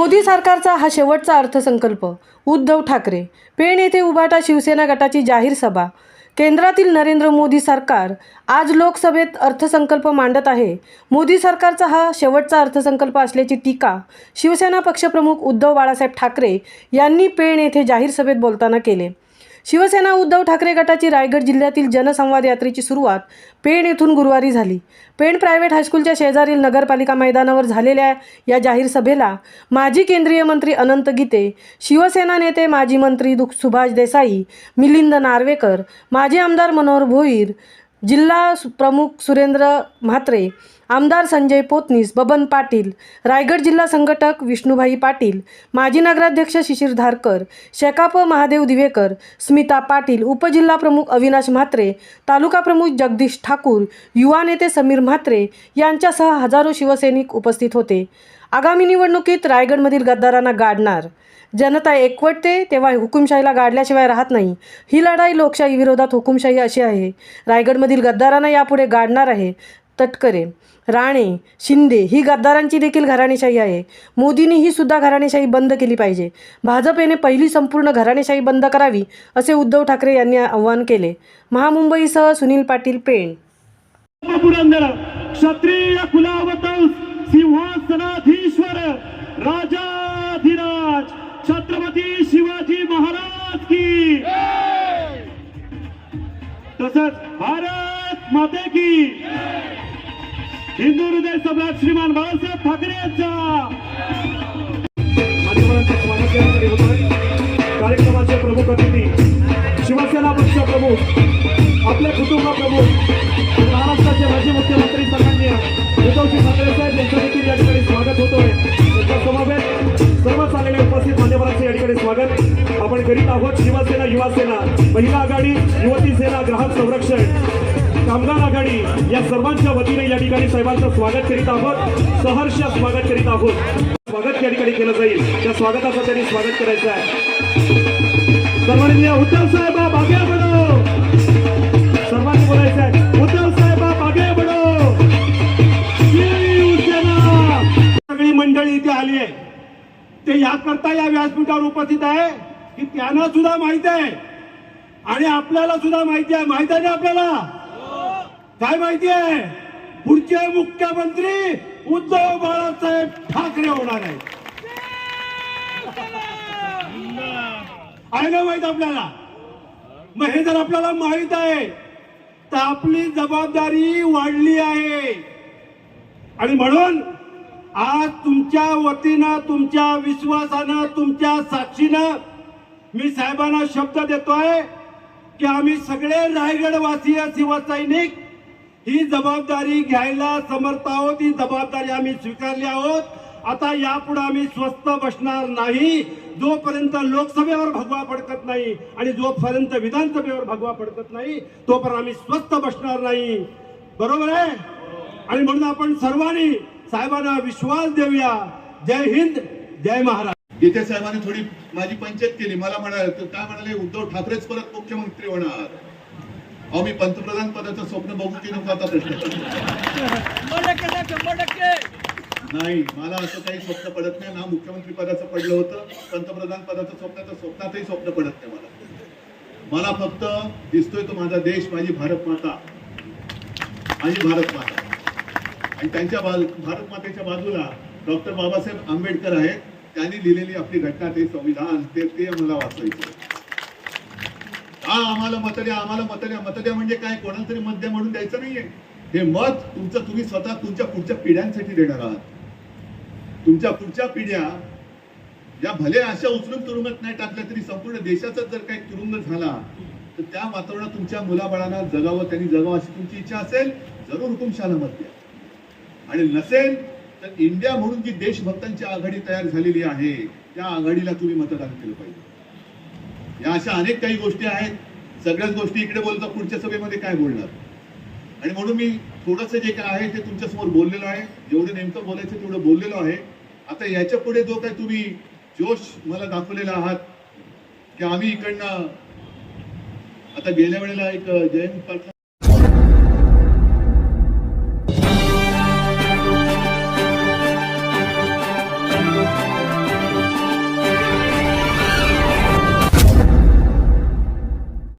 मोदी सरकारचा हा शेवटचा अर्थसंकल्प. उद्धव ठाकरे. पेण येथे उभाटा शिवसेना गटाची जाहीर सभा. केंद्रातील नरेंद्र मोदी सरकार आज लोकसभेत अर्थसंकल्प मांडत आहे. मोदी सरकारचा हा शेवटचा अर्थसंकल्प असल्याची टीका शिवसेना पक्षप्रमुख उद्धव बाळासाहेब ठाकरे यांनी पेण येथे जाहीर सभेत बोलताना केले. शिवसेना उद्धव ठाकरे गटाची रायगड जिल्ह्यातील जनसंवाद यात्रेची सुरुवात पेण येथून गुरुवारी झाली. पेण प्रायव्हेट हायस्कूलच्या शेजारील नगरपालिका मैदानावर झालेल्या या जाहीर सभेला माजी केंद्रीय मंत्री अनंत गीते, शिवसेना नेते माजी मंत्री सुभाष देसाई, मिलिंद नार्वेकर, माजी आमदार मनोहर भोईर, जिल्हा प्रमुख सुरेंद्र म्हात्रे, आमदार संजय पोतनीस, बबन पाटील, रायगड जिल्हा संघटक विष्णुभाई पाटील, माजी नगराध्यक्ष शिशिर धारकर, शेकाप महादेव दिवेकर, स्मिता पाटील, उपजिल्हा प्रमुख अविनाश म्हात्रे, तालुका प्रमुख जगदीश ठाकूर, युवा नेते समीर म्हात्रे यांच्यासह हजारो शिवसैनिक उपस्थित होते. आगामी निवडणुकीत रायगडमधील गद्दारांना गाडणार. जनता एकवटते तेव्हा हुकुमशाहीला गाडल्याशिवाय राहत नाही. ही लढाई लोकशाही विरोधात हुकुमशाही अशी आहे. रायगडमधील गद्दारांना यापुढे गाडणार आहे. तटकरे, राणे, शिंदे ही गद्दारांची देखील घराणेशाही आहे. मोदींनी ही सुद्धा घराणेशाही बंद केली पाहिजे. भाजपने पहिली संपूर्ण घराणेशाही बंद करावी असे उद्धव ठाकरे यांनी आवाहन केले. महामुंबईसह सुनील पाटील, पेण. क्षत्रिय कुलावतंस सिंहासनाधीश्वर राजाधिराज छत्रपती शिवाजी महाराज की, तसंच भारत माते की, हिंदू हृदय सम्राट श्रीमान बाळासाहेब ठाकरे यांचा कार्यक्रमाचे प्रमुख अतिथी, शिवसेना पक्ष प्रमुख, आपले कुटुंब प्रमुख, महाराष्ट्राचे माजी मुख्यमंत्री सन्माननीय उद्धवजी ठाकरे साहेब यांचं देखील या ठिकाणी स्वागत होतोय. त्यांच्या समवेत सर्वच आलेले उपस्थित मान्यवरांचे या ठिकाणी स्वागत आपण करीत आहोत. शिवसेना, युवासेना, महिला आघाडी, युवती सेना, ग्राहक संरक्षण, कामगार आघाडी या सर्वांच्या वतीने या ठिकाणी साहेबांचं स्वागत करीत आहोत. सहर्ष स्वागत करीत आहोत. स्वागत या ठिकाणी केलं जाईल. त्या स्वागताचं त्यांनी स्वागत करायचं आहे. सर्वांनी उद्धव साहेब आगे बढो, सर्वांनी बोलायचं आहे उद्धव साहेब आगे बढो. सगळी मंडळी इथे आली आहे. ते याकरता या व्यासपीठावर उपस्थित आहे की त्यांना सुद्धा माहिती आहे आणि आपल्याला सुद्धा माहिती आहे. माहिती आहे ना आपल्याला? काय माहिती आहे? पुढचे मुख्यमंत्री उद्धव बाळासाहेब ठाकरे होणार आहे. आहे ना माहित आपल्याला? मग हे जर आपल्याला माहित आहे तर आपली जबाबदारी वाढली आहे. आणि म्हणून आज तुमच्या वतीनं, तुमच्या विश्वासानं, तुमच्या साक्षीनं मी साहेबांना शब्द देतोय की आम्ही सगळे रायगडवासीय शिवसैनिक ही जबाबदारी घ्यायला समर्थ आहोत. ही जबाबदारी आम्ही स्वीकारली आहोत. आता यापुढे आम्ही स्वस्थ बसणार नाही जोपर्यंत लोकसभेवर भगवा फडकत नाही आणि जोपर्यंत विधानसभेवर भगवा फडकत नाही तोपर्यंत आम्ही स्वस्थ बसणार नाही. बरोबर आहे? आणि म्हणून आपण सर्वांनी साहेबांना विश्वास देऊया. जय हिंद, जय महाराष्ट्र. गीते साहेबांनी थोडी माझी पंचायत केली. मला म्हणाले काय म्हणाले, उद्धव ठाकरेच परत मुख्यमंत्री होणार. अहो, मी पंतप्रधान पदाचं स्वप्न बघू की नको आता प्रश्न नाही. मला असं काही स्वप्न पडत नाही. ना मुख्यमंत्री पदाचं पडलं होतं, पंतप्रधान पदाचं स्वप्नातही स्वप्न पडत नाही मला फक्त दिसतोय तो माझा देश, माझी भारत माता, माझी भारत माता. आणि त्यांच्या भारत मातेच्या बाजूला डॉक्टर बाबासाहेब आंबेडकर आहेत. त्यांनी लिहिलेली आपली घटना, ते संविधान, ते मला वाचायचं. आम्हाला मत द्या, आम्हाला मत द्या. मत द्या म्हणजे काय? कोणाला तरी मत द्या म्हणून द्यायचं नाहीये. हे मत तुमचं तुम्ही स्वतः तुमच्या पुढच्या पिढ्यांसाठी देणार आहात. तुमच्या पुढच्या पिढ्या या भले अशा उचलून तुरुंगात नाही टाकल्या तरी संपूर्ण देशाचा जर काही तुरुंग झाला तर त्या वातावरणात तुमच्या मुलाबाळांना जगावं, त्यांनी जगावं अशी तुमची इच्छा असेल, जरूर हुकुमशाला मत द्या. आणि नसेल तर इंडिया म्हणून जी देशभक्तांची आघाडी तयार झालेली आहे त्या आघाडीला तुम्ही मतदान केलं पाहिजे. या अशा अनेक काही गोष्टी आहेत. सगळ्याच गोष्टी इकडे बोलतो, पुढच्या सभेमध्ये काय बोलणार. आणि म्हणून मी थोडंसं जे काय आहे ते तुमच्या समोर बोललेलो आहे. जेवढं नेमकं बोलायचं तेवढं बोललेलो आहे. आता याच्या पुढे जो काय तुम्ही जोश मला दाखवलेला आहात की आम्ही इकडनं, आता गेल्या वेळेला एक जयंत पाटील